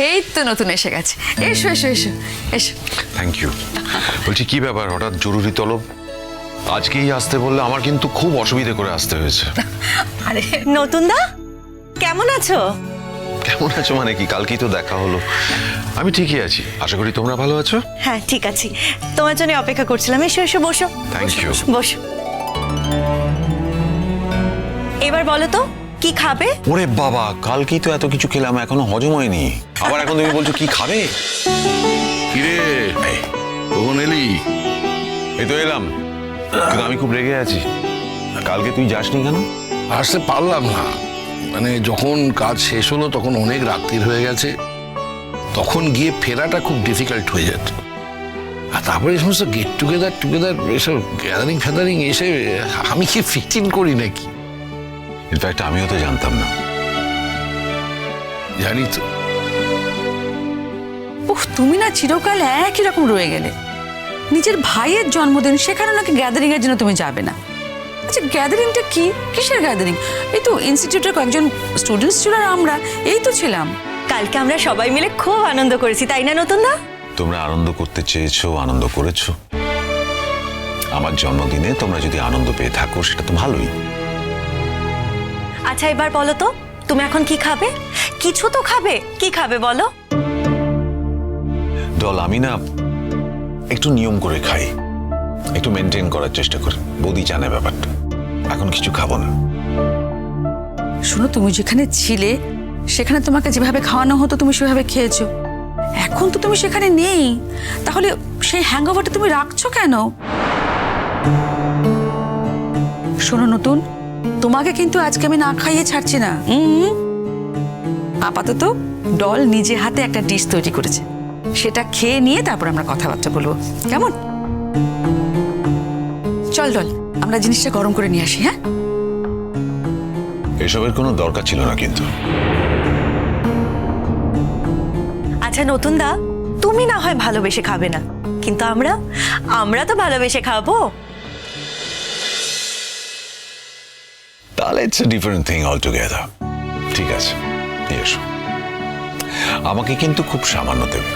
এই তো নতুন এসে গেছে। এসো এসো এসো এসো। Thank you. বলছি কি ব্যাপার, হঠাৎ জরুরি তলব? আজকেই আসতে বললে আমার কিন্তু খুব অসুবিধে করে আসতে হয়েছে। আরে নতুন দা, কেমন আছো? কেমন আছো মানে কি, কালকেই তো দেখা হলো। আমি ঠিকই আছি, আশা করি তোমরা ভালো আছো। হ্যাঁ ঠিক আছি, তোমার জন্য অপেক্ষা করছিলাম। এসো এসো, বসো। Thank you. বসো। এবার বলো তো কি খাবে? ওরে বাবা, কালকেই তো এত কিছু খেলাম, এখনো হজম হয়নি, আবার এখন তুমি বলছো কি খাবে? কিরে কখন এলি? এই তো এলাম, কিন্তু আমি খুব রেগে আছি। কালকে তুই যাসনি কেন? আসতে পারলাম না, মানে যখন কাজ শেষ হলো তখন অনেক রাত্রির হয়ে গেছে, তখন গিয়ে ফেরাটা খুব ডিফিকাল্ট হয়ে যেত। আর তারপরে এই সমস্ত গেট টুগেদার এসব গ্যাদারিং ফ্যাদারিং এসে আমি কি ফিট ইন করি নাকি? ইনফ্যাক্ট আমিও তো জানতাম না। জানি তো। উফ, তুমি না চিরকাল একই রকম রয়ে গেলে। নিজের ভাইয়ের জন্মদিন, সেখানে নাকি গ্যাদারিং এর জন্য তুমি যাবে না। আচ্ছা গ্যাদারিংটা কি, কিসের গ্যাদারিং? এই তো ইনস্টিটিউটের কয়েকজন স্টুডেন্টস ছিল আর আমরা এই তো ছিলাম। কালকে আমরা সবাই মিলে খুব আনন্দ করেছি, তাই না নতুন দা? তোমরা আনন্দ করতে চেয়েছো, আনন্দ করেছো। আমার জন্মদিনে তোমরা যদি আনন্দ পেয়ে থাকো সেটা তো ভালোই। আচ্ছা এবার বলো তো তুমি এখন কি খাবে? কিছু তো খাবে, কি খাবে বলো? দল, আমি না একটু নিয়ম করে খাই, একটু মেনটেন করার চেষ্টা করি। বৌদি জানে ব্যাপারটা। এখন কিছু খাবো না। শোনো, তুমি যেখানে ছিলে সেখানে তোমাকে যেভাবে খাওয়ানো হতো তুমি সেভাবে খেয়েছো। এখন তো তুমি সেখানে নেই, তাহলে সেই হ্যাংওভারটা তুমি রাখছো কেন? শোনো নতুন, তোমাকে কিন্তু আজকে আমি না খাইয়ে ছাড়ছি না। আপাতত ডল নিজে হাতে একটা ডিশ তৈরি করেছে, সেটা খেয়ে নিয়ে তারপর আমরা কথাবার্তা বলবো, কেমন? চল ডল, আমরা জিনিসটা গরম করে নিয়ে আসি। হ্যাঁ, এসবের কোনো দরকার ছিল না কিন্তু। আচ্ছা নতুন দা, তুমি না হয় ভালোবেসে খাবে না, কিন্তু আমরা তো ভালোবেসে খাবো। তাহলে it's a different thing all together. ঠিক আছে, এসো। আমাকে কিন্তু খুব সামান্য দেবে।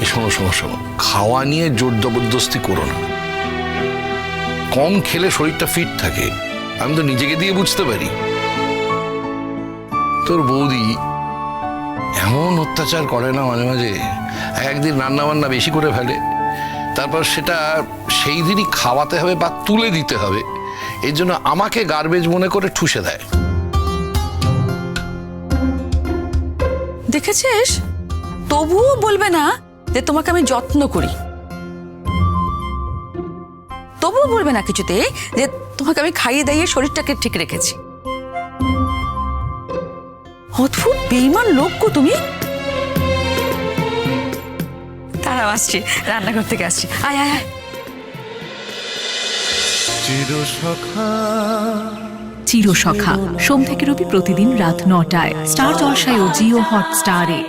শোনো শোনো শোনো, খাওয়া নিয়ে জোর জবরদস্তি করো না। কম খেলে শরীরটা ফিট থাকে, আমি তো নিজেকে দিয়ে বুঝতে পারি। তোর বৌদি এমন অত্যাচার করে না মাঝে মাঝে, একদিন রান্না বান্না বেশি করে ফেলে, তারপর সেটা সেই দিনই খাওয়াতে হবে বা তুলে দিতে হবে, এর জন্য আমাকে গার্বেজ মনে করে ঠুসে দেয়। দেখেছিস, তবুও বলবে না যে তোমাকে আমি যত্ন করি, তবুও বলবে না কিছুতে যে তোমাকে আমি খাইয়ে দাইয়ে শরীরটাকে ঠিক রেখেছি। অদ্ভুত বেঈমান লোক গো তুমি। তারাও আসছি, রান্নাঘর থেকে আসছি। আয় আয় আয়। চিরসখা সোম থেকে রবি প্রতিদিন রাত ৯টায় স্টার জলসায় ও জিও হটস্টারে।